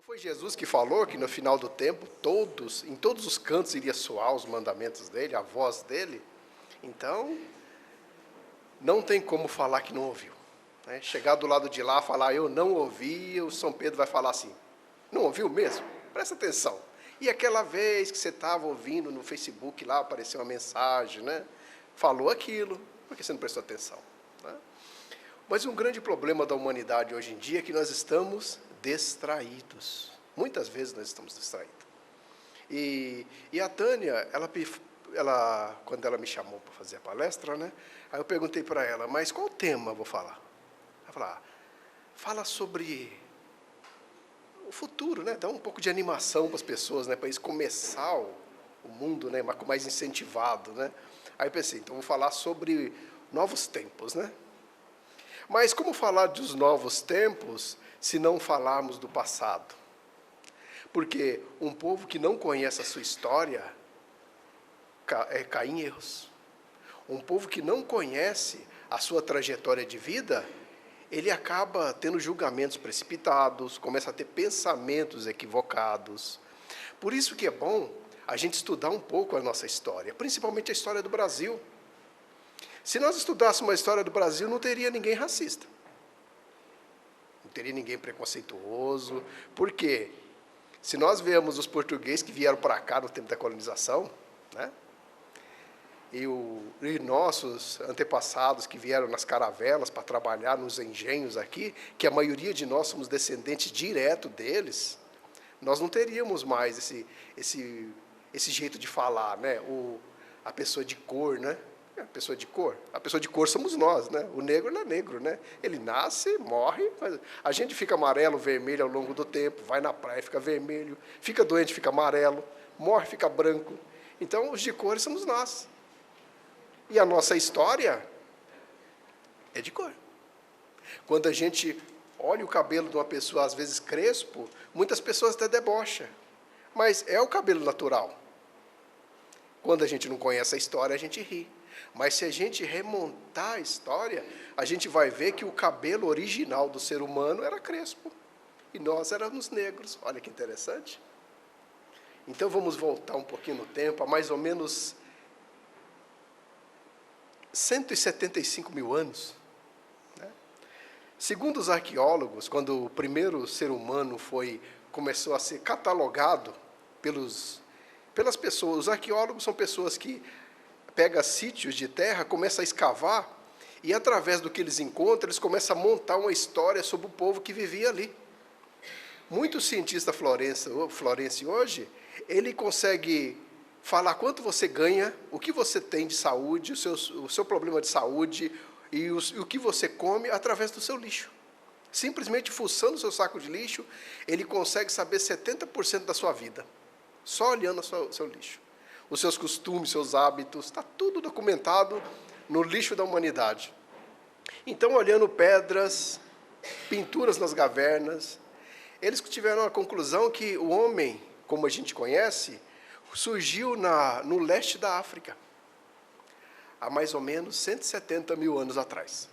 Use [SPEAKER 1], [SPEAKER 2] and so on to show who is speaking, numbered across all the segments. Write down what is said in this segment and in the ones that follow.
[SPEAKER 1] Foi Jesus que falou que no final do tempo, em todos os cantos iria soar os mandamentos dele, a voz dele. Então, não tem como falar que não ouviu, né? Chegar do lado de lá, falar, eu não ouvi, o São Pedro vai falar assim, não ouviu mesmo? Presta atenção. E aquela vez que você estava ouvindo no Facebook, lá apareceu uma mensagem, né? Falou aquilo, porque você não prestou atenção, né? Mas um grande problema da humanidade hoje em dia é que nós estamos distraídos. Muitas vezes nós estamos distraídos. E a Tânia, quando ela me chamou para fazer a palestra, né? Aí eu perguntei para ela, mas qual tema eu vou falar? Ela falou, fala sobre o futuro, né? Dá um pouco de animação para as pessoas, né? Para eles começar o mundo, né? Mais incentivado, né? Aí eu pensei, então vou falar sobre novos tempos, né? Mas como falar dos novos tempos se não falarmos do passado? Porque um povo que não conhece a sua história cai em erros. Um povo que não conhece a sua trajetória de vida, ele acaba tendo julgamentos precipitados, começa a ter pensamentos equivocados. Por isso que é bom a gente estudar um pouco a nossa história, principalmente a história do Brasil. Se nós estudássemos a história do Brasil, não teria ninguém racista. Não teria ninguém preconceituoso. Por quê? Se nós vemos os portugueses que vieram para cá no tempo da colonização, né? E nossos antepassados que vieram nas caravelas para trabalhar nos engenhos aqui, que a maioria de nós somos descendentes direto deles, nós não teríamos mais esse jeito de falar, né? A pessoa de cor, né? A pessoa de cor somos nós, né? O negro não é negro, né? Ele nasce, morre, mas a gente fica amarelo, vermelho ao longo do tempo, vai na praia, fica vermelho, fica doente, fica amarelo, morre, fica branco. Então, os de cor somos nós. E a nossa história é de cor. Quando a gente olha o cabelo de uma pessoa, às vezes crespo, muitas pessoas até debocham. Mas é o cabelo natural. Quando a gente não conhece a história, a gente ri. Mas se a gente remontar a história, a gente vai ver que o cabelo original do ser humano era crespo. E nós éramos negros. Olha que interessante. Então vamos voltar um pouquinho no tempo, há mais ou menos 175 mil anos. Né? Segundo os arqueólogos, quando o primeiro ser humano começou a ser catalogado pelas pessoas, os arqueólogos são pessoas que pegam sítios de terra, começam a escavar, e através do que eles encontram, eles começam a montar uma história sobre o povo que vivia ali. Muitos cientistas florense hoje, ele consegue falar quanto você ganha, o que você tem de saúde, o seu problema de saúde e o que você come através do seu lixo. Simplesmente fuçando o seu saco de lixo, ele consegue saber 70% da sua vida, só olhando o seu lixo. Os seus costumes, seus hábitos, está tudo documentado no lixo da humanidade. Então, olhando pedras, pinturas nas cavernas, eles tiveram a conclusão que o homem, como a gente conhece, surgiu no leste da África, há mais ou menos 170 mil anos atrás.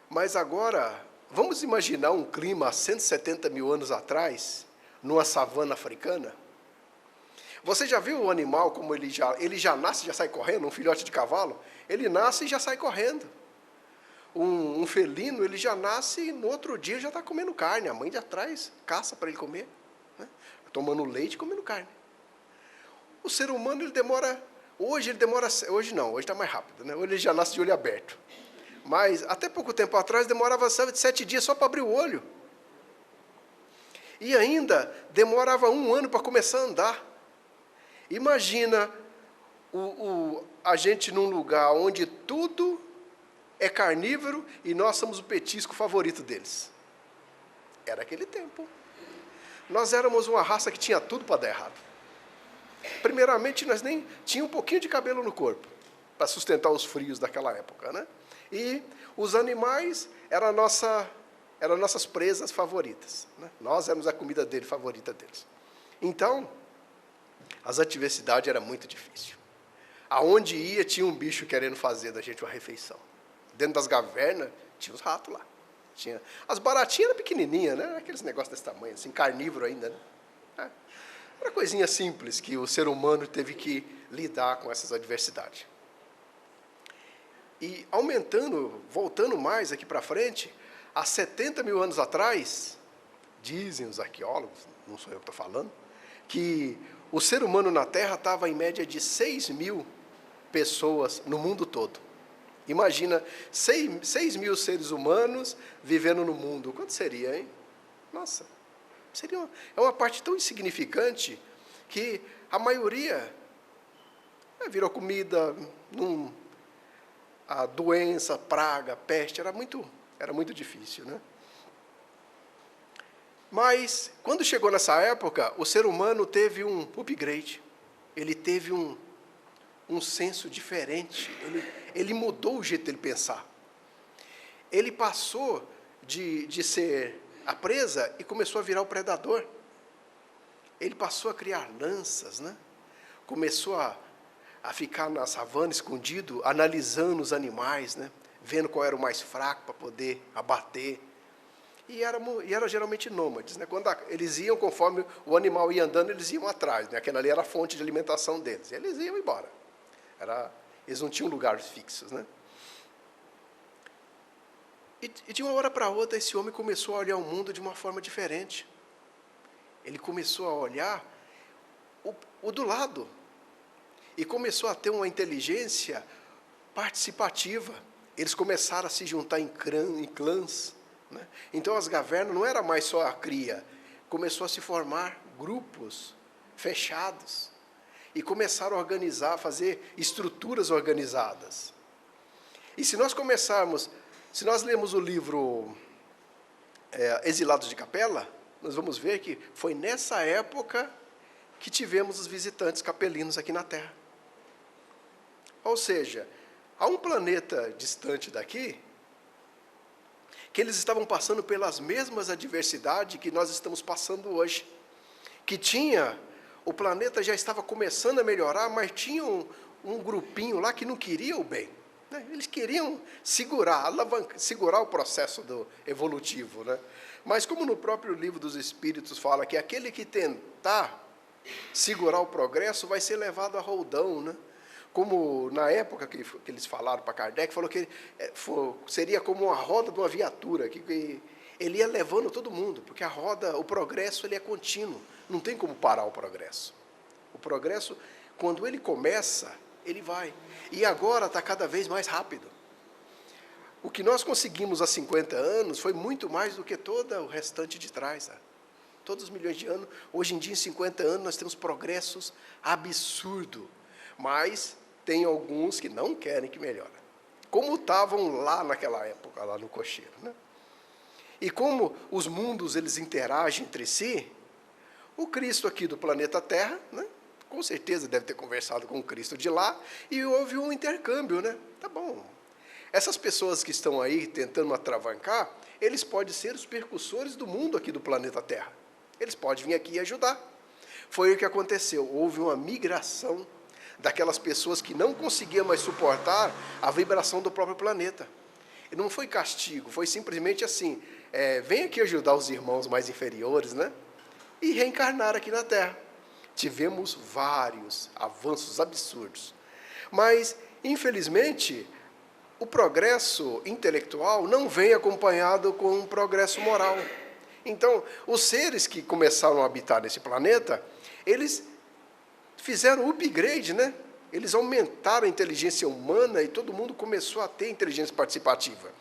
[SPEAKER 1] Mas agora, vamos imaginar um clima há 170 mil anos atrás, numa savana africana? Você já viu o animal como ele já nasce e já sai correndo, um filhote de cavalo? Ele nasce e já sai correndo. Um felino, ele já nasce e no outro dia já está comendo carne, a mãe de atrás caça para ele comer, né? Tomando leite e comendo carne. O ser humano, hoje está mais rápido, né? Hoje ele já nasce de olho aberto. Mas, até pouco tempo atrás, demorava 7 dias só para abrir o olho. E ainda, demorava 1 ano para começar a andar. Imagina a gente num lugar onde tudo é carnívoro e nós somos o petisco favorito deles. Era aquele tempo. Nós éramos uma raça que tinha tudo para dar errado. Primeiramente, nós nem tínhamos um pouquinho de cabelo no corpo, para sustentar os frios daquela época, né? E os animais eram nossas presas favoritas, né? Nós éramos a comida favorita deles. Então, as adversidades eram muito difíceis. Aonde ia, tinha um bicho querendo fazer da gente uma refeição. Dentro das cavernas, tinha os ratos lá. Tinha, as baratinhas eram pequenininhas, né? Aqueles negócios desse tamanho, assim, carnívoro ainda, né? Era coisinha simples que o ser humano teve que lidar com essas adversidades. E aumentando, voltando mais aqui para frente, há 70 mil anos atrás, dizem os arqueólogos, não sou eu que estou falando, que o ser humano na Terra estava em média de 6 mil pessoas no mundo todo. Imagina 6 mil seres humanos vivendo no mundo. Quanto seria, hein? Nossa, é uma parte tão insignificante que a maioria virou comida, a doença, praga, peste, era muito difícil, né? Mas, quando chegou nessa época, o ser humano teve um upgrade, ele teve um senso diferente, ele mudou o jeito dele pensar. Ele passou de ser a presa e começou a virar o predador. Ele passou a criar lanças, né? Começou a ficar na savana escondido, analisando os animais, né? Vendo qual era o mais fraco para poder abater. E era geralmente nômades, né? Quando eles iam, conforme o animal ia andando, eles iam atrás, né? Aquela ali era a fonte de alimentação deles. E eles iam embora. Eles não tinham lugares fixos, né? E de uma hora para outra, esse homem começou a olhar o mundo de uma forma diferente. Ele começou a olhar o do lado. E começou a ter uma inteligência participativa. Eles começaram a se juntar em clãs. Né? Então, as cavernas não era mais só a cria. Começou a se formar grupos fechados. E começaram a organizar, a fazer estruturas organizadas. E se nós lemos o livro Exilados de Capela, nós vamos ver que foi nessa época que tivemos os visitantes capelinos aqui na Terra. Ou seja, há um planeta distante daqui, que eles estavam passando pelas mesmas adversidades que nós estamos passando hoje. O planeta já estava começando a melhorar, mas tinha um grupinho lá que não queria o bem. Né? Eles queriam segurar o processo evolutivo. Né? Mas como no próprio livro dos Espíritos fala que aquele que tentar segurar o progresso vai ser levado a roldão, né? Como na época que eles falaram para Kardec, falou que seria como uma roda de uma viatura, que ele ia levando todo mundo, porque o progresso ele é contínuo, não tem como parar o progresso. O progresso, quando ele começa, ele vai. E agora está cada vez mais rápido. O que nós conseguimos há 50 anos foi muito mais do que todo o restante de trás. Sabe? Todos os milhões de anos, hoje em dia, em 50 anos, nós temos progressos absurdos. Mas tem alguns que não querem que melhore. Como estavam lá naquela época, lá no cocheiro. Né? E como os mundos eles interagem entre si, o Cristo aqui do planeta Terra, né, com certeza deve ter conversado com o Cristo de lá, e houve um intercâmbio. Né? Tá bom. Essas pessoas que estão aí tentando atravancar, eles podem ser os percussores do mundo aqui do planeta Terra. Eles podem vir aqui e ajudar. Foi o que aconteceu. Houve uma migração daquelas pessoas que não conseguiam mais suportar a vibração do próprio planeta. E não foi castigo, foi simplesmente assim, vem aqui ajudar os irmãos mais inferiores, né? E reencarnar aqui na Terra. Tivemos vários avanços absurdos. Mas, infelizmente, o progresso intelectual não vem acompanhado com um progresso moral. Então, os seres que começaram a habitar nesse planeta, eles fizeram o upgrade, né? Eles aumentaram a inteligência humana e todo mundo começou a ter inteligência participativa.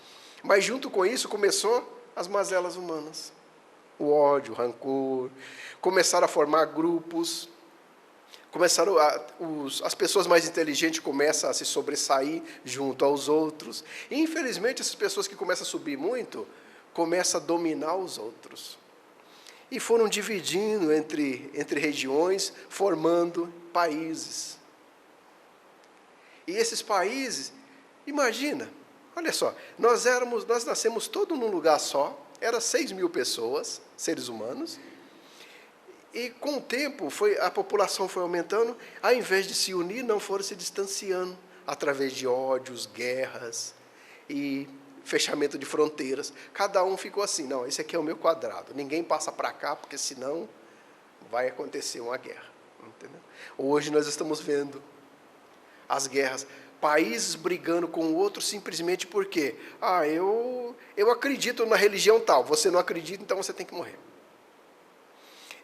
[SPEAKER 1] Mas, junto com isso, começou as mazelas humanas. O ódio, o rancor, começaram a formar grupos, as pessoas mais inteligentes começam a se sobressair junto aos outros. E, infelizmente, essas pessoas que começam a subir muito, começam a dominar os outros. E foram dividindo entre regiões, formando países. E esses países, imagina, olha só, nós nascemos todos num lugar só, era 6 mil pessoas, seres humanos, e com o tempo a população foi aumentando, ao invés de se unir, não foram se distanciando, através de ódios, guerras, e fechamento de fronteiras. Cada um ficou assim, não, esse aqui é o meu quadrado, ninguém passa para cá, porque senão vai acontecer uma guerra. Entendeu? Hoje nós estamos vendo as guerras, países brigando com o outro simplesmente porque, eu acredito na religião tal, você não acredita, então você tem que morrer.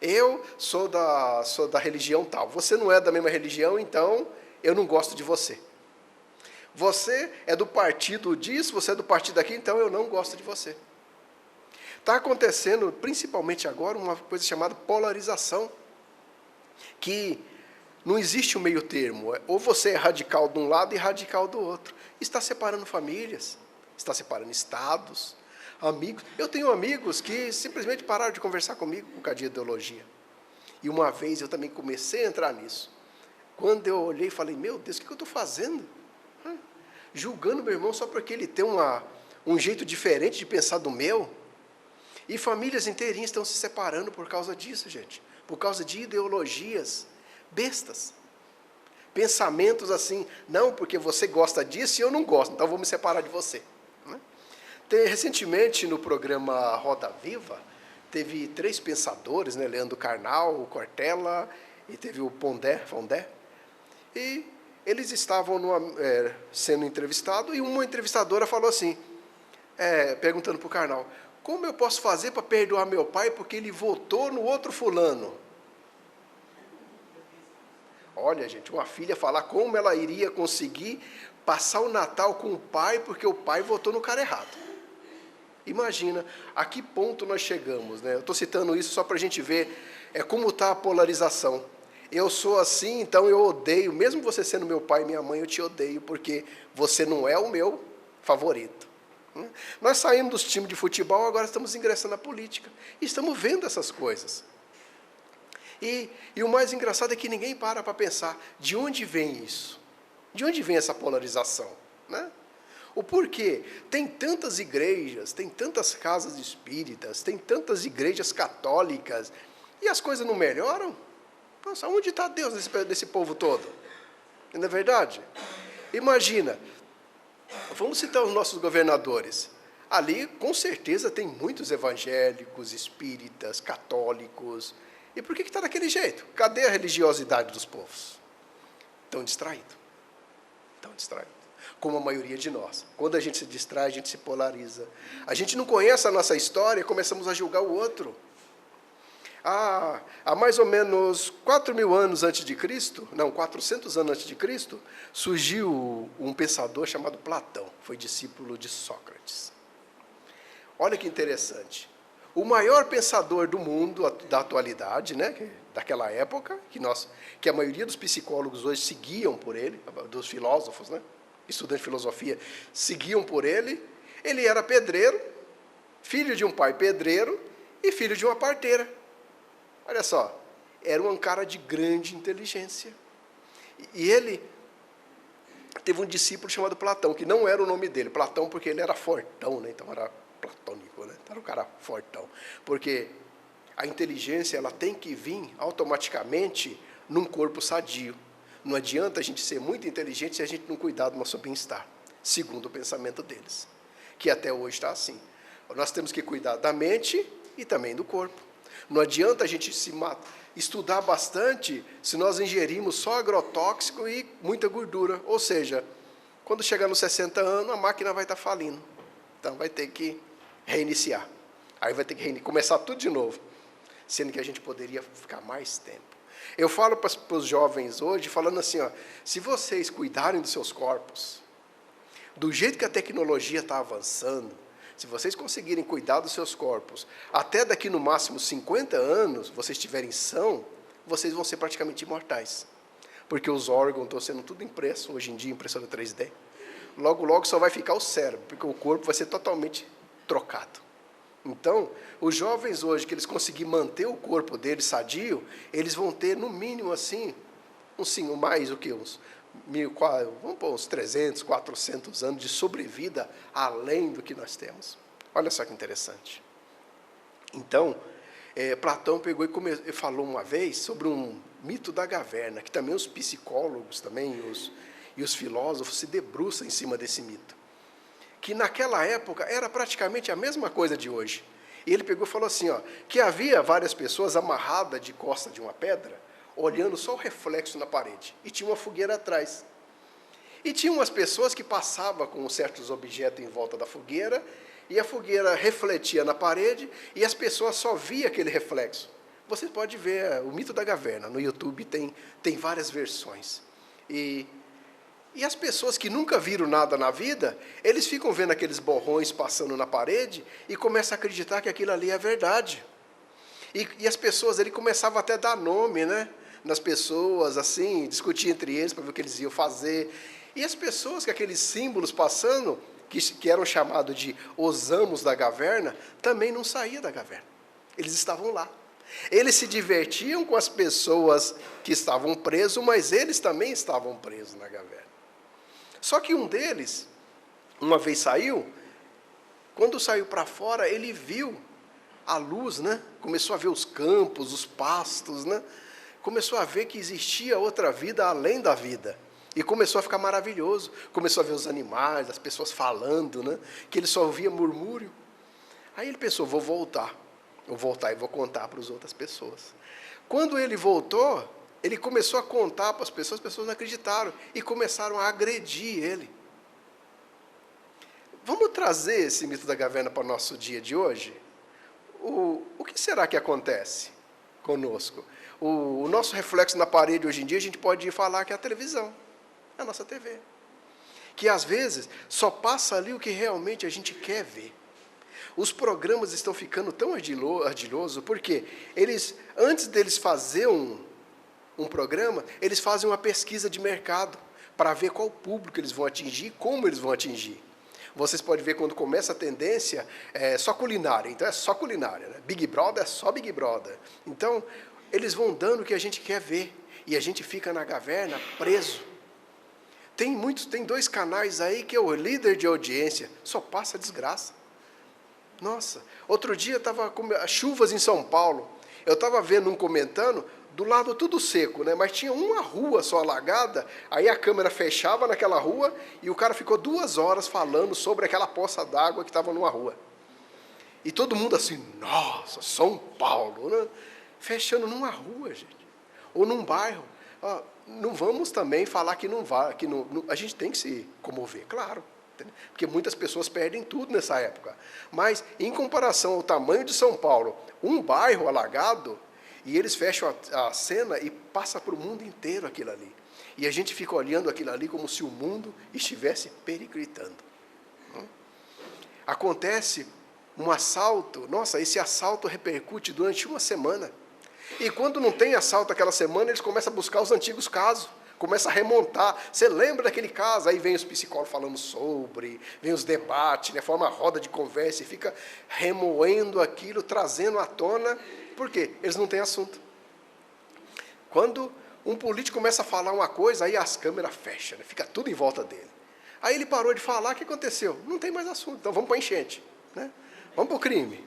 [SPEAKER 1] Eu sou da religião tal, você não é da mesma religião, então eu não gosto de você. Você é do partido disso, você é do partido aqui, então eu não gosto de você. Está acontecendo, principalmente agora, uma coisa chamada polarização, que não existe um meio termo, ou você é radical de um lado e radical do outro. Está separando famílias, está separando estados, amigos. Eu tenho amigos que simplesmente pararam de conversar comigo por causa de ideologia. E uma vez eu também comecei a entrar nisso. Quando eu olhei e falei, meu Deus, o que eu estou fazendo? Julgando meu irmão só porque ele tem um jeito diferente de pensar do meu. E famílias inteirinhas estão se separando por causa disso, gente. Por causa de ideologias bestas. Pensamentos assim, não, porque você gosta disso e eu não gosto, então eu vou me separar de você. Recentemente, no programa Roda Viva, teve 3 pensadores, né, Leandro Carnal, o Cortella, e teve o Pondé, e eles estavam sendo entrevistados, e uma entrevistadora falou assim, perguntando para o Carnal, como eu posso fazer para perdoar meu pai porque ele votou no outro fulano? Olha, gente, uma filha falar como ela iria conseguir passar o Natal com o pai porque o pai votou no cara errado. Imagina a que ponto nós chegamos, né? Eu estou citando isso só para a gente ver como está a polarização. Eu sou assim, então eu odeio, mesmo você sendo meu pai e minha mãe, eu te odeio, porque você não é o meu favorito. Nós saímos dos times de futebol, agora estamos ingressando na política. E estamos vendo essas coisas. E o mais engraçado é que ninguém para pensar, de onde vem isso? De onde vem essa polarização? Né? O porquê? Tem tantas igrejas, tem tantas casas espíritas, tem tantas igrejas católicas, e as coisas não melhoram? Nossa, onde está Deus desse povo todo? Não é verdade? Imagina, vamos citar os nossos governadores. Ali, com certeza, tem muitos evangélicos, espíritas, católicos. E por que está daquele jeito? Cadê a religiosidade dos povos? Estão distraídos. Estão distraídos. Como a maioria de nós. Quando a gente se distrai, a gente se polariza. A gente não conhece a nossa história e começamos a julgar o outro. Há mais ou menos 4.000 anos antes de Cristo, não, 400 anos antes de Cristo, surgiu um pensador chamado Platão, foi discípulo de Sócrates. Olha que interessante. O maior pensador do mundo da atualidade, né, daquela época, que a maioria dos psicólogos hoje seguiam por ele, dos filósofos, né, estudantes de filosofia, seguiam por ele. Ele era pedreiro, filho de um pai pedreiro e filho de uma parteira. Olha só, era um cara de grande inteligência. E ele teve um discípulo chamado Platão, que não era o nome dele, Platão porque ele era fortão, né? Então era platônico, né? Era um cara fortão. Porque a inteligência ela tem que vir automaticamente num corpo sadio. Não adianta a gente ser muito inteligente se a gente não cuidar do nosso bem-estar, segundo o pensamento deles, que até hoje está assim. Nós temos que cuidar da mente e também do corpo. Não adianta a gente estudar bastante se nós ingerimos só agrotóxico e muita gordura. Ou seja, quando chegar nos 60 anos, a máquina vai estar falindo. Então, vai ter que reiniciar. Aí vai ter que começar tudo de novo, sendo que a gente poderia ficar mais tempo. Eu falo para os jovens hoje, falando assim, se vocês cuidarem dos seus corpos, do jeito que a tecnologia está avançando, se vocês conseguirem cuidar dos seus corpos, até daqui no máximo 50 anos, vocês estiverem são, vocês vão ser praticamente imortais. Porque os órgãos estão sendo tudo impresso, hoje em dia, impressora 3D. Logo, logo só vai ficar o cérebro, porque o corpo vai ser totalmente trocado. Então, os jovens hoje, que eles conseguirem manter o corpo deles sadio, eles vão ter, no mínimo, assim, mais o que? Vamos pôr uns 300, 400 anos de sobrevida além do que nós temos. Olha só que interessante. Então, Platão pegou e falou uma vez sobre um mito da caverna, que também os psicólogos também, e os filósofos se debruçam em cima desse mito. que naquela época era praticamente a mesma coisa de hoje. E ele pegou e falou assim, ó, que havia várias pessoas amarradas de costa de uma pedra, olhando só o reflexo na parede, e tinha uma fogueira atrás. E tinha umas pessoas que passavam com certos objetos em volta da fogueira, e a fogueira refletia na parede, e as pessoas só viam aquele reflexo. Você pode ver o mito da caverna, no YouTube tem várias versões. E as pessoas que nunca viram nada na vida, eles ficam vendo aqueles borrões passando na parede, e começam a acreditar que aquilo ali é verdade. E as pessoas, ele começava até a dar nome, né, nas pessoas, assim, discutir entre eles para ver o que eles iam fazer. E as pessoas com aqueles símbolos passando, que eram chamados de os amos da caverna, também não saíam da caverna. Eles estavam lá. Eles se divertiam com as pessoas que estavam presos, mas eles também estavam presos na caverna. Só que um deles, uma vez saiu, quando saiu para fora, ele viu a luz, né? Começou a ver os campos, os pastos, né? Começou a ver que existia outra vida além da vida. E começou a ficar maravilhoso. Começou a ver os animais, as pessoas falando, né? Que ele só ouvia murmúrio. Aí ele pensou, vou voltar. Vou voltar e vou contar para as outras pessoas. Quando ele voltou, ele começou a contar para as pessoas não acreditaram. E começaram a agredir ele. Vamos trazer esse mito da caverna para o nosso dia de hoje? O que será que acontece conosco? O nosso reflexo na parede hoje em dia, a gente pode falar que é a televisão. É a nossa TV. Que às vezes só passa ali o que realmente a gente quer ver. Os programas estão ficando tão ardilosos, porque eles, antes deles fazer um programa, eles fazem uma pesquisa de mercado, para ver qual público eles vão atingir, como eles vão atingir. Vocês podem ver quando começa a tendência, é só culinária, então é só culinária. Né? Big Brother é só Big Brother. Então, eles vão dando o que a gente quer ver, e a gente fica na caverna preso. Tem 2 canais aí que é o líder de audiência, só passa desgraça. Nossa, outro dia estava com chuvas em São Paulo, eu estava vendo comentando, do lado tudo seco, né? Mas tinha uma rua só alagada, aí a câmera fechava naquela rua, e o cara ficou 2 horas falando sobre aquela poça d'água que estava numa rua. E todo mundo assim, nossa, São Paulo, né? Fechando numa rua, gente, ou num bairro. Não vamos também falar que não vai, a gente tem que se comover, claro, porque muitas pessoas perdem tudo nessa época. Mas, em comparação ao tamanho de São Paulo, um bairro alagado, e eles fecham a cena e passa para o mundo inteiro aquilo ali. E a gente fica olhando aquilo ali como se o mundo estivesse periclitando. Acontece um assalto, nossa, esse assalto repercute durante uma semana. E quando não tem assalto aquela semana, eles começam a buscar os antigos casos, começam a remontar. Você lembra daquele caso? Aí vem os psicólogos falando sobre, vem os debates, né, forma roda de conversa, e fica remoendo aquilo, trazendo à tona. Por quê? Eles não têm assunto. Quando um político começa a falar uma coisa, aí as câmeras fecham, né, fica tudo em volta dele. Aí ele parou de falar, o que aconteceu? Não tem mais assunto, então vamos para a enchente, né? Vamos para o crime.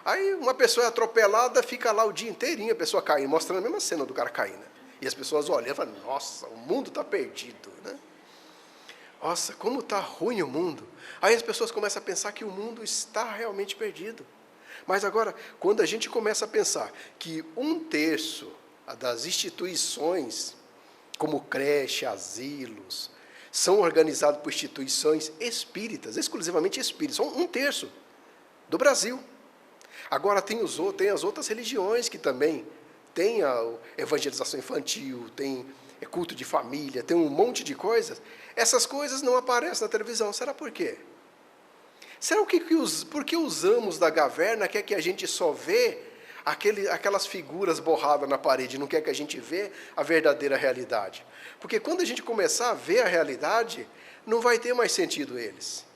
[SPEAKER 1] Aí uma pessoa é atropelada, fica lá o dia inteirinho, a pessoa caindo, mostrando a mesma cena do cara caindo. E as pessoas olham e falam, nossa, o mundo está perdido, né? Nossa, como está ruim o mundo. Aí as pessoas começam a pensar que o mundo está realmente perdido. Mas agora, quando a gente começa a pensar que 1/3 das instituições, como creche, asilos, são organizados por instituições espíritas, exclusivamente espíritas, são 1/3 do Brasil. Agora tem as outras religiões que também tem a evangelização infantil, tem culto de família, tem um monte de coisas. Essas coisas não aparecem na televisão. Será por quê? Será por que os amos da caverna quer que a gente só vê aquelas figuras borradas na parede, não quer que a gente vê a verdadeira realidade? Porque quando a gente começar a ver a realidade, não vai ter mais sentido eles.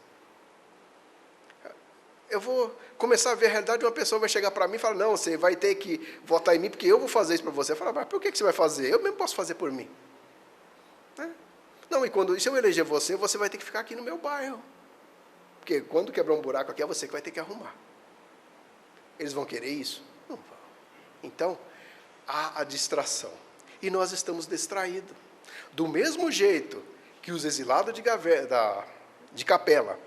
[SPEAKER 1] Eu vou começar a ver a realidade, uma pessoa vai chegar para mim e falar, não, você vai ter que votar em mim, porque eu vou fazer isso para você. Eu falo, mas por que você vai fazer? Eu mesmo posso fazer por mim. Não, e se eu eleger você, você vai ter que ficar aqui no meu bairro. Porque quando quebrar um buraco aqui, é você que vai ter que arrumar. Eles vão querer isso? Não vão. Então, há a distração. E nós estamos distraídos. Do mesmo jeito que os exilados de Capela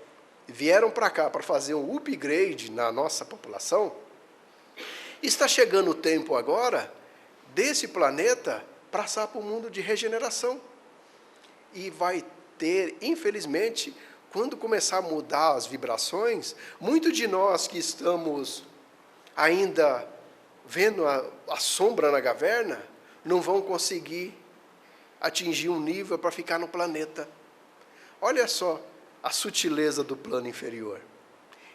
[SPEAKER 1] vieram para cá para fazer um upgrade na nossa população, está chegando o tempo agora desse planeta passar para o mundo de regeneração. E vai ter, infelizmente, quando começar a mudar as vibrações, muitos de nós que estamos ainda vendo a sombra na caverna, não vão conseguir atingir um nível para ficar no planeta. Olha só a sutileza do plano inferior.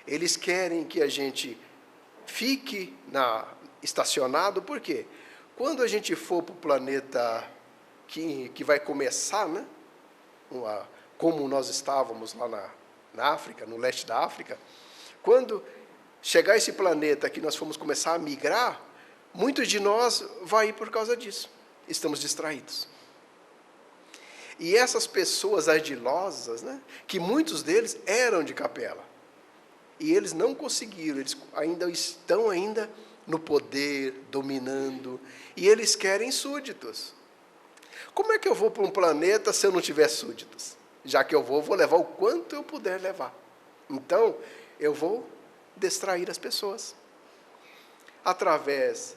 [SPEAKER 1] Eles querem que a gente fique estacionado, por quê? Quando a gente for para o planeta que vai começar, né, como nós estávamos lá na África, no leste da África, quando chegar esse planeta que nós fomos começar a migrar, muitos de nós vai ir por causa disso. Estamos distraídos. E essas pessoas ardilosas, né, que muitos deles eram de capela, e eles não conseguiram, eles ainda estão no poder, dominando, e eles querem súditos. Como é que eu vou para um planeta se eu não tiver súditos? Já que eu vou levar o quanto eu puder levar. Então, eu vou distrair as pessoas. Através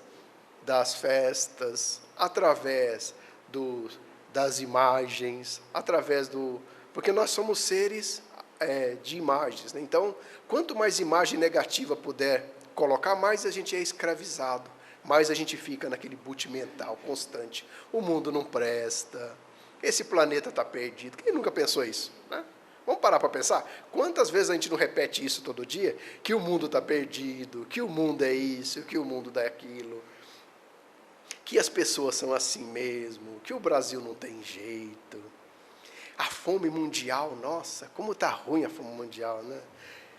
[SPEAKER 1] das festas, através das imagens, através porque nós somos seres de imagens, né? Então, quanto mais imagem negativa puder colocar, mais a gente é escravizado, mais a gente fica naquele boot mental constante. O mundo não presta, esse planeta está perdido. Quem nunca pensou isso, né? Vamos parar para pensar? Quantas vezes a gente não repete isso todo dia? Que o mundo está perdido, que o mundo é isso, que o mundo é aquilo, que as pessoas são assim mesmo, que o Brasil não tem jeito. A fome mundial, nossa, como está ruim a fome mundial, né?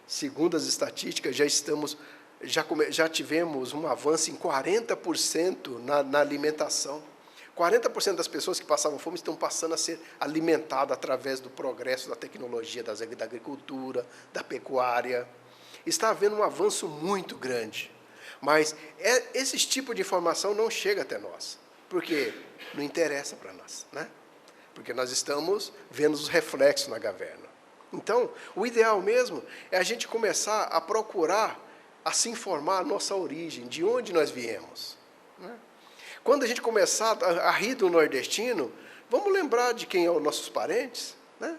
[SPEAKER 1] Segundo as estatísticas, já tivemos um avanço em 40% na alimentação. 40% das pessoas que passavam fome estão passando a ser alimentadas através do progresso da tecnologia, da agricultura, da pecuária. Está havendo um avanço muito grande. Mas esse tipo de informação não chega até nós. Porque não interessa para nós, né? Porque nós estamos vendo os reflexos na caverna. Então, o ideal mesmo é a gente começar a procurar, a se informar a nossa origem, de onde nós viemos, né? Quando a gente começar a rir do nordestino, vamos lembrar de quem são os nossos parentes, né?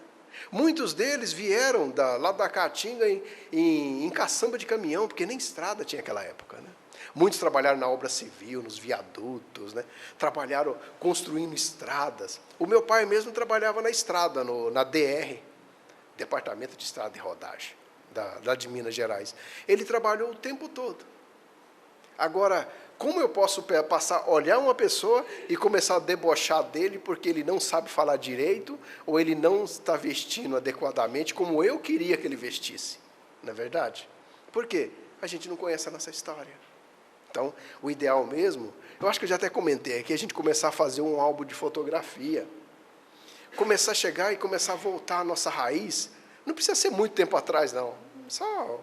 [SPEAKER 1] Muitos deles vieram lá da Caatinga em caçamba de caminhão, porque nem estrada tinha naquela época, né? Muitos trabalharam na obra civil, nos viadutos, né? Trabalharam construindo estradas. O meu pai mesmo trabalhava na estrada, na DR, Departamento de Estrada e Rodagem, lá de Minas Gerais. Ele trabalhou o tempo todo. Agora, como eu posso olhar uma pessoa e começar a debochar dele porque ele não sabe falar direito ou ele não está vestindo adequadamente como eu queria que ele vestisse? Não é verdade? Por quê? A gente não conhece a nossa história. Então, o ideal mesmo, eu acho que eu já até comentei aqui, a gente começar a fazer um álbum de fotografia. Começar a chegar e começar a voltar à nossa raiz. Não precisa ser muito tempo atrás, não. Só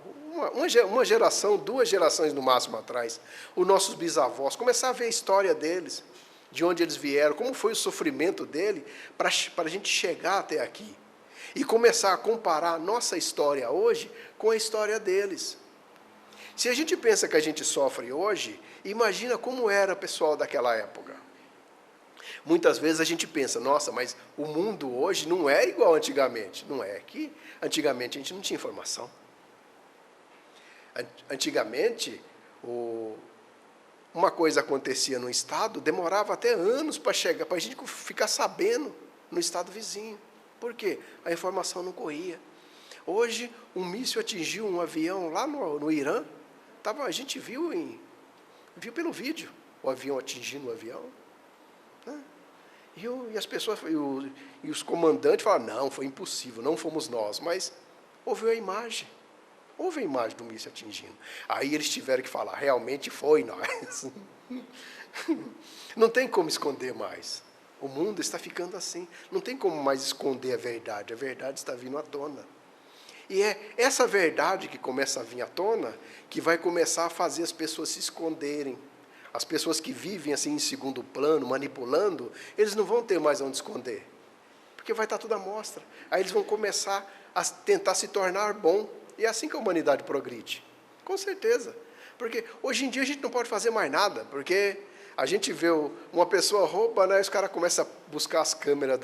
[SPEAKER 1] uma geração, 2 gerações no máximo atrás. Os nossos bisavós, começar a ver a história deles, de onde eles vieram, como foi o sofrimento dele, para a gente chegar até aqui. E começar a comparar a nossa história hoje com a história deles. Se a gente pensa que a gente sofre hoje, imagina como era o pessoal daquela época. Muitas vezes a gente pensa, nossa, mas o mundo hoje não é igual antigamente. Não é que antigamente a gente não tinha informação. Antigamente, uma coisa acontecia no estado, demorava até anos para chegar, para a gente ficar sabendo no estado vizinho. Por quê? A informação não corria. Hoje, um míssil atingiu um avião lá no Irã. A gente viu pelo vídeo o avião atingindo o avião, né? E as pessoas, e os comandantes falaram, não, foi impossível, não fomos nós, mas houve a imagem do míssil atingindo. Aí eles tiveram que falar, realmente foi nós. Não tem como esconder mais. O mundo está ficando assim, não tem como mais esconder a verdade está vindo à tona. E é essa verdade que começa a vir à tona que vai começar a fazer as pessoas se esconderem. As pessoas que vivem assim em segundo plano, manipulando, eles não vão ter mais onde esconder. Porque vai estar tudo à mostra. Aí eles vão começar a tentar se tornar bom. E é assim que a humanidade progride. Com certeza. Porque hoje em dia a gente não pode fazer mais nada, porque a gente vê uma pessoa rouba, né, os caras começam a buscar as câmeras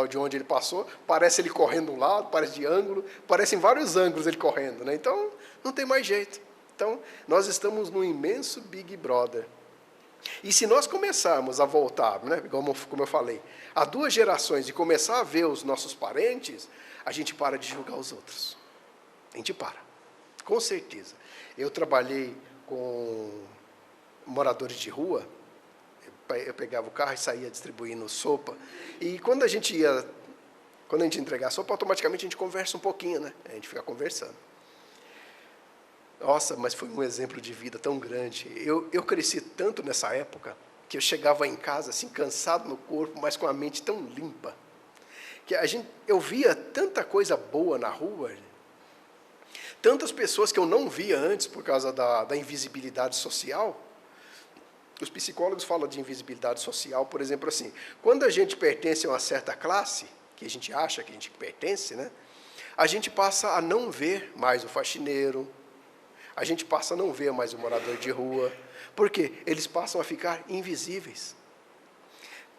[SPEAKER 1] de onde ele passou, parece ele correndo de um lado, parece de ângulo, parece em vários ângulos ele correndo, né? Então, não tem mais jeito. Então, nós estamos num imenso Big Brother. E se nós começarmos a voltar, né, como eu falei, a 2 gerações e começar a ver os nossos parentes, a gente para de julgar os outros. A gente para, com certeza. Eu trabalhei com moradores de rua, eu pegava o carro e saía distribuindo sopa, e quando a gente entregar a sopa, automaticamente a gente conversa um pouquinho, né? A gente fica conversando. Nossa, mas foi um exemplo de vida tão grande. Eu cresci tanto nessa época, que eu chegava em casa assim, cansado no corpo, mas com a mente tão limpa, que eu via tanta coisa boa na rua, tantas pessoas que eu não via antes por causa da invisibilidade social. Os psicólogos falam de invisibilidade social, por exemplo, assim, quando a gente pertence a uma certa classe, que a gente acha que a gente pertence, né, a gente passa a não ver mais o faxineiro, a gente passa a não ver mais o morador de rua. Por quê? Eles passam a ficar invisíveis.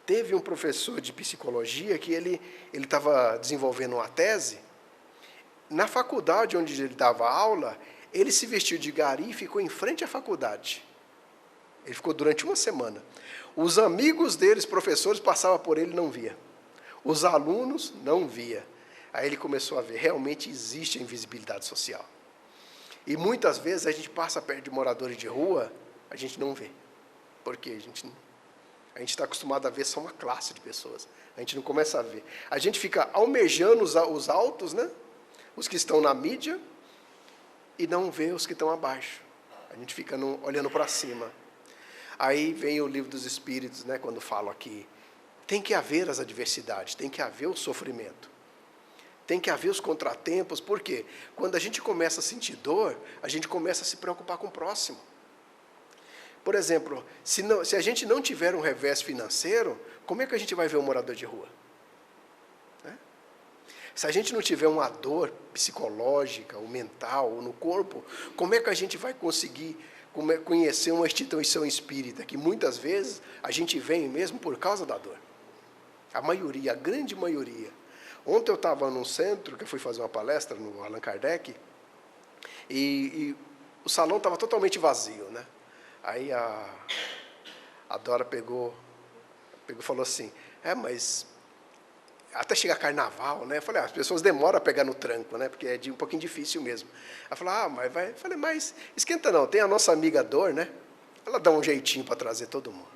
[SPEAKER 1] Teve um professor de psicologia que ele estava desenvolvendo uma tese. Na faculdade onde ele dava aula, ele se vestiu de gari e ficou em frente à faculdade. Ele ficou durante uma semana. Os amigos deles, professores, passavam por ele e não via. Os alunos não via. Aí ele começou a ver, realmente existe a invisibilidade social. E muitas vezes a gente passa perto de moradores de rua, a gente não vê. Por quê? A gente está acostumado a ver só uma classe de pessoas. A gente não começa a ver. A gente fica almejando os altos, né? Os que estão na mídia, e não vê os que estão abaixo. A gente fica olhando para cima. Aí vem o livro dos Espíritos, né, quando falo aqui, tem que haver as adversidades, tem que haver o sofrimento, tem que haver os contratempos, por quê? Quando a gente começa a sentir dor, a gente começa a se preocupar com o próximo. Por exemplo, se a gente não tiver um revés financeiro, como é que a gente vai ver um morador de rua? Se a gente não tiver uma dor psicológica, ou mental, ou no corpo, como é que a gente vai conseguir conhecer uma instituição espírita, que muitas vezes a gente vem mesmo por causa da dor? A maioria, a grande maioria. Ontem eu estava num centro, que eu fui fazer uma palestra no Allan Kardec, e o salão estava totalmente vazio, né? Aí a Dora pegou e falou assim, mas até chegar carnaval, né? Eu falei, as pessoas demoram a pegar no tranco, né? Porque é um pouquinho difícil mesmo. Ela falou, mas vai. Eu falei, mas esquenta não, tem a nossa amiga Dor, né? Ela dá um jeitinho para trazer todo mundo.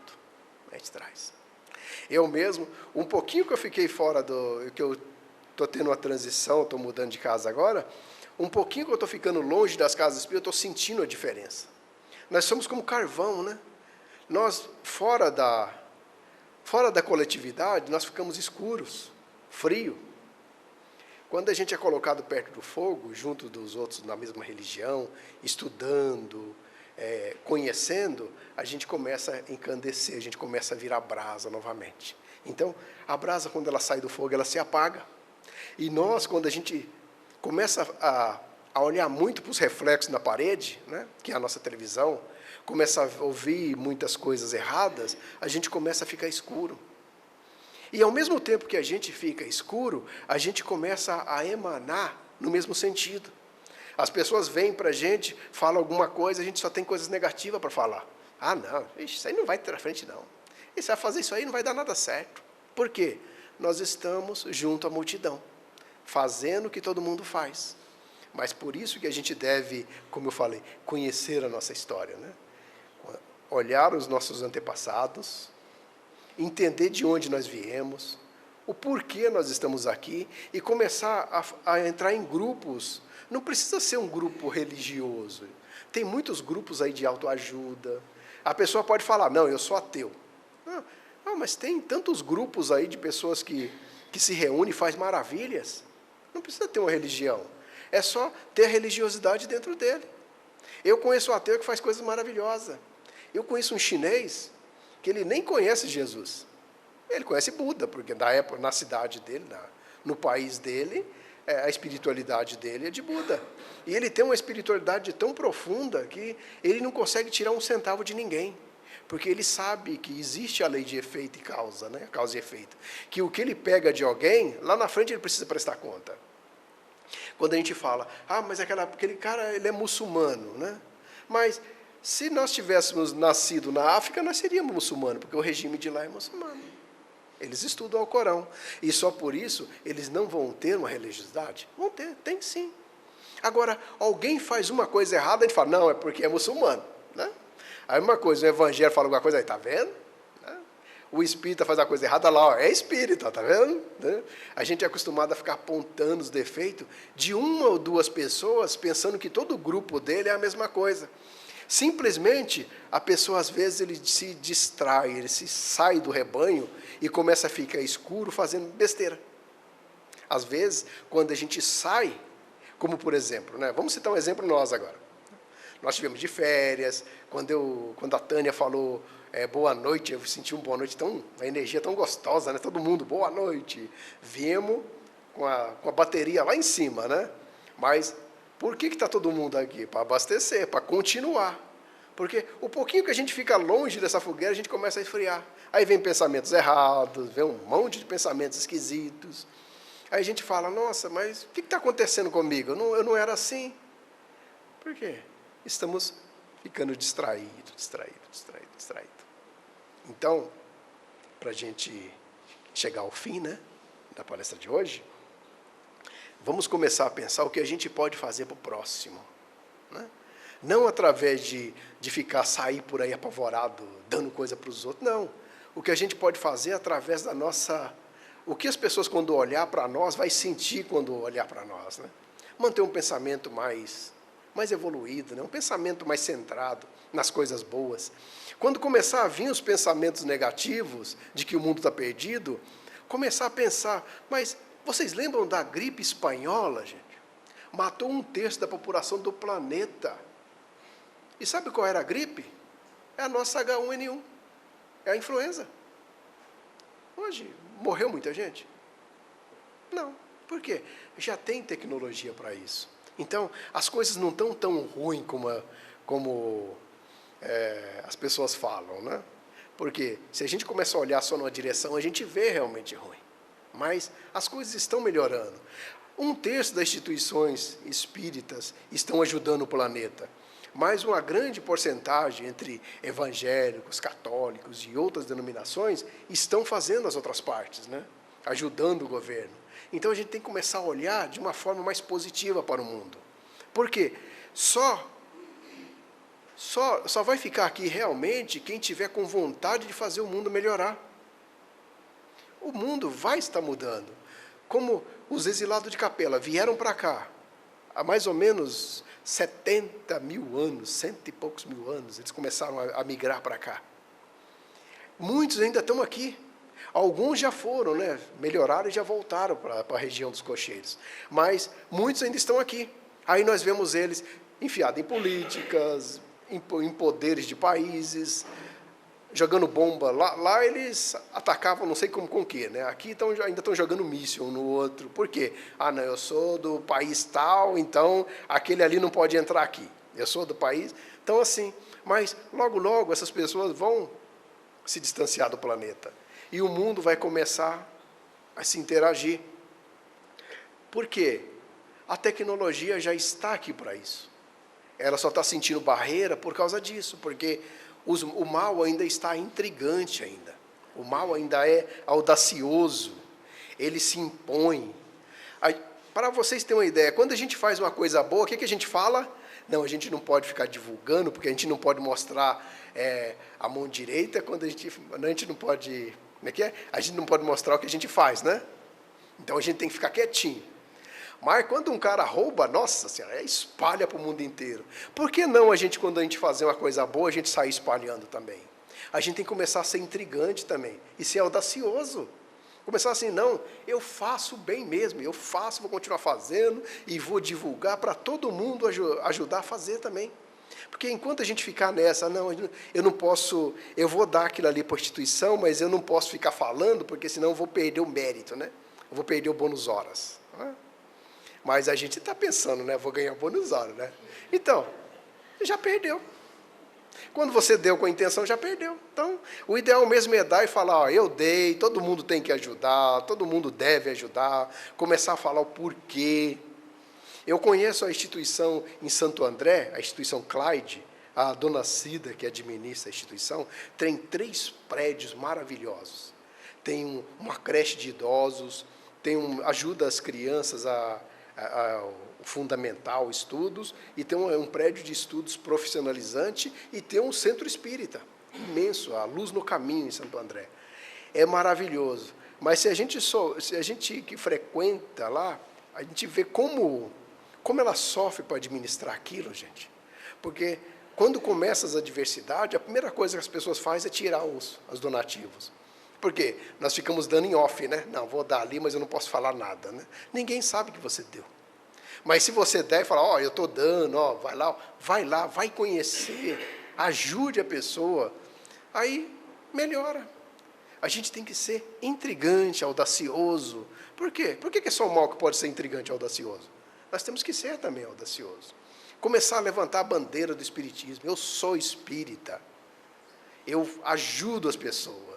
[SPEAKER 1] A gente traz. Eu mesmo, um pouquinho que eu fiquei fora que eu estou tendo uma transição, estou mudando de casa agora, um pouquinho que eu estou ficando longe das casas espíritas, eu estou sentindo a diferença. Nós somos como carvão, né? Nós, fora da coletividade, nós ficamos escuros, frio. Quando a gente é colocado perto do fogo, junto dos outros na mesma religião, estudando, conhecendo, a gente começa a encandecer, a gente começa a virar brasa novamente. Então, a brasa, quando ela sai do fogo, ela se apaga. E nós, quando a gente começa a olhar muito para os reflexos na parede, né, que é a nossa televisão, começa a ouvir muitas coisas erradas, a gente começa a ficar escuro. E, ao mesmo tempo que a gente fica escuro, a gente começa a emanar no mesmo sentido. As pessoas vêm para a gente, falam alguma coisa, a gente só tem coisas negativas para falar. Ah, não, isso aí não vai ter à frente, não. E se vai fazer isso aí, não vai dar nada certo. Por quê? Nós estamos junto à multidão, fazendo o que todo mundo faz. Mas por isso que a gente deve, como eu falei, conhecer a nossa história, né? Olhar os nossos antepassados, entender de onde nós viemos, o porquê nós estamos aqui, e começar a entrar em grupos. Não precisa ser um grupo religioso. Tem muitos grupos aí de autoajuda. A pessoa pode falar, não, eu sou ateu. Mas tem tantos grupos aí de pessoas que se reúnem e fazem maravilhas. Não precisa ter uma religião. É só ter a religiosidade dentro dele. Eu conheço um ateu que faz coisas maravilhosas. Eu conheço um chinês que ele nem conhece Jesus. Ele conhece Buda, porque na cidade dele, no país dele, a espiritualidade dele é de Buda. E ele tem uma espiritualidade tão profunda que ele não consegue tirar um centavo de ninguém. Porque ele sabe que existe a lei de efeito e causa, né? Causa e efeito. Que o que ele pega de alguém, lá na frente ele precisa prestar conta. Quando a gente fala, mas aquele cara ele é muçulmano, né? Mas se nós tivéssemos nascido na África, nós seríamos muçulmanos, porque o regime de lá é muçulmano. Eles estudam o Corão. E só por isso eles não vão ter uma religiosidade? Vão ter, tem sim. Agora, alguém faz uma coisa errada, a gente fala, não, é porque é muçulmano, né? Aí uma coisa, o evangelho fala alguma coisa, aí, tá vendo? O espírita faz a coisa errada lá, ó, é espírita, tá vendo? A gente é acostumado a ficar apontando os defeitos de uma ou duas pessoas, pensando que todo o grupo dele é a mesma coisa. Simplesmente, a pessoa, às vezes, ele se distrai, ele se sai do rebanho e começa a ficar escuro fazendo besteira. Às vezes, quando a gente sai, como por exemplo, né, vamos citar um exemplo nós agora. Nós estivemos de férias, quando a Tânia falou boa noite, eu senti uma boa noite, uma energia tão gostosa, né? Todo mundo, boa noite. Viemos com a bateria lá em cima, né? Mas por que está todo mundo aqui? Para abastecer, para continuar. Porque o pouquinho que a gente fica longe dessa fogueira, a gente começa a esfriar. Aí vem pensamentos errados, vem um monte de pensamentos esquisitos. Aí a gente fala, nossa, mas o que está acontecendo comigo? Eu não era assim. Por quê? Estamos ficando distraído. Então, para a gente chegar ao fim, né, da palestra de hoje, vamos começar a pensar o que a gente pode fazer para o próximo. Né? Não através de sair por aí apavorado, dando coisa para os outros, não. O que a gente pode fazer através da nossa... O que as pessoas, quando olhar para nós, vai sentir quando olhar para nós. Né? Manter um pensamento mais evoluído, né? Um pensamento mais centrado nas coisas boas. Quando começar a vir os pensamentos negativos de que o mundo está perdido, começar a pensar, mas vocês lembram da gripe espanhola, gente? Matou 1/3 da população do planeta. E sabe qual era a gripe? É a nossa H1N1. É a influenza. Hoje, morreu muita gente? Não. Por quê? Já tem tecnologia para isso. Então, as coisas não estão tão ruins como as pessoas falam, né? Porque se a gente começa a olhar só numa direção, a gente vê realmente ruim. Mas as coisas estão melhorando. 1/3 das instituições espíritas estão ajudando o planeta. Mas uma grande porcentagem entre evangélicos, católicos e outras denominações estão fazendo as outras partes, né? Ajudando o governo. Então, a gente tem que começar a olhar de uma forma mais positiva para o mundo. Porque só vai ficar aqui realmente quem tiver com vontade de fazer o mundo melhorar. O mundo vai estar mudando. Como os exilados de Capela vieram para cá, há mais ou menos 70 mil anos, 100 e poucos mil anos, eles começaram a migrar para cá. Muitos ainda estão aqui. Alguns já foram, né, melhoraram e já voltaram para a região dos cocheiros. Mas muitos ainda estão aqui. Aí nós vemos eles enfiados em políticas, em poderes de países, jogando bomba. Lá eles atacavam não sei com o quê, né? Aqui ainda estão jogando míssil um no outro. Por quê? Não, eu sou do país tal, então aquele ali não pode entrar aqui. Eu sou do país... Então, assim, mas logo, logo essas pessoas vão se distanciar do planeta. E o mundo vai começar a se interagir. Por quê? A tecnologia já está aqui para isso. Ela só está sentindo barreira por causa disso, porque o mal ainda está intrigante ainda. O mal ainda é audacioso. Ele se impõe. Para vocês terem uma ideia, quando a gente faz uma coisa boa, o que a gente fala? Não, a gente não pode ficar divulgando, porque a gente não pode mostrar a mão direita, quando a gente não pode... Como é que é? A gente não pode mostrar o que a gente faz, né? Então, a gente tem que ficar quietinho. Mas, quando um cara rouba, nossa senhora, espalha para o mundo inteiro. Por que não quando a gente fazer uma coisa boa, a gente sair espalhando também? A gente tem que começar a ser intrigante também, e ser audacioso. Começar assim, não, eu faço bem mesmo, vou continuar fazendo, e vou divulgar para todo mundo ajudar a fazer também. Porque enquanto a gente ficar nessa, não, eu não posso, eu vou dar aquilo ali para a instituição, mas eu não posso ficar falando, porque senão eu vou perder o mérito, né? Eu vou perder o bônus horas. Né? Mas a gente está pensando, né? Vou ganhar bônus hora, né? Então, já perdeu. Quando você deu com a intenção, já perdeu. Então, o ideal mesmo é dar e falar, ó, eu dei, todo mundo tem que ajudar, todo mundo deve ajudar, começar a falar o porquê. Eu conheço a instituição em Santo André, a instituição Clyde, a dona Cida, que administra a instituição, tem 3 prédios maravilhosos. Tem uma creche de idosos, ajuda as crianças o fundamental, estudos, e tem um prédio de estudos profissionalizante, e tem um centro espírita imenso, a Luz no Caminho, em Santo André. É maravilhoso. Mas se a gente que frequenta lá, a gente vê como ela sofre para administrar aquilo, gente. Porque quando começam as adversidades, a primeira coisa que as pessoas fazem é tirar os donativos. Por quê? Nós ficamos dando em off, né? Não, vou dar ali, mas eu não posso falar nada, né? Ninguém sabe que você deu. Mas se você der e falar, ó, eu estou dando, ó, vai lá, vai conhecer, ajude a pessoa, aí melhora. A gente tem que ser intrigante, audacioso. Por quê? Por que é só o mal que pode ser intrigante e audacioso? Nós temos que ser também audacioso. Começar a levantar a bandeira do espiritismo. Eu sou espírita. Eu ajudo as pessoas.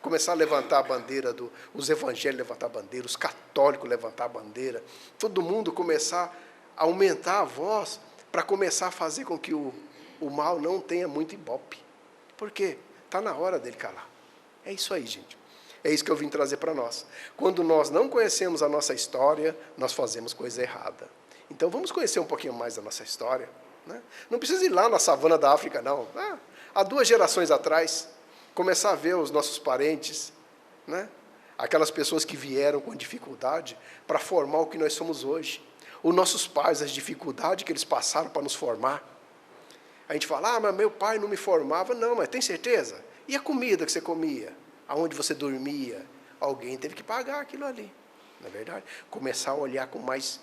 [SPEAKER 1] Começar a levantar a bandeira os evangélicos levantar a bandeira, os católicos levantar a bandeira. Todo mundo começar a aumentar a voz para começar a fazer com que o mal não tenha muito ibope. Por quê? Está na hora dele calar. É isso aí, gente. É isso que eu vim trazer para nós. Quando nós não conhecemos a nossa história, nós fazemos coisa errada. Então, vamos conhecer um pouquinho mais da nossa história. Né? Não precisa ir lá na savana da África, não. Há 2 gerações atrás, começar a ver os nossos parentes, né? Aquelas pessoas que vieram com dificuldade para formar o que nós somos hoje. Os nossos pais, as dificuldades que eles passaram para nos formar. A gente fala, mas meu pai não me formava. Não, mas tem certeza? E a comida que você comia? Aonde você dormia? Alguém teve que pagar aquilo ali. Não é verdade? Começar a olhar com mais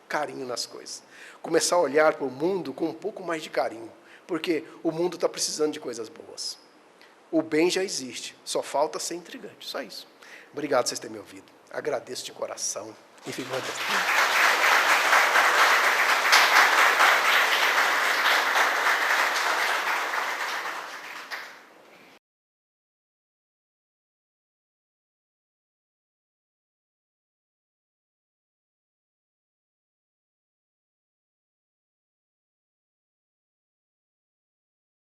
[SPEAKER 1] carinho nas coisas. Começar a olhar para o mundo com um pouco mais de carinho. Porque o mundo está precisando de coisas boas. O bem já existe, só falta ser intrigante. Só isso. Obrigado por vocês terem me ouvido. Agradeço de coração. Enfim,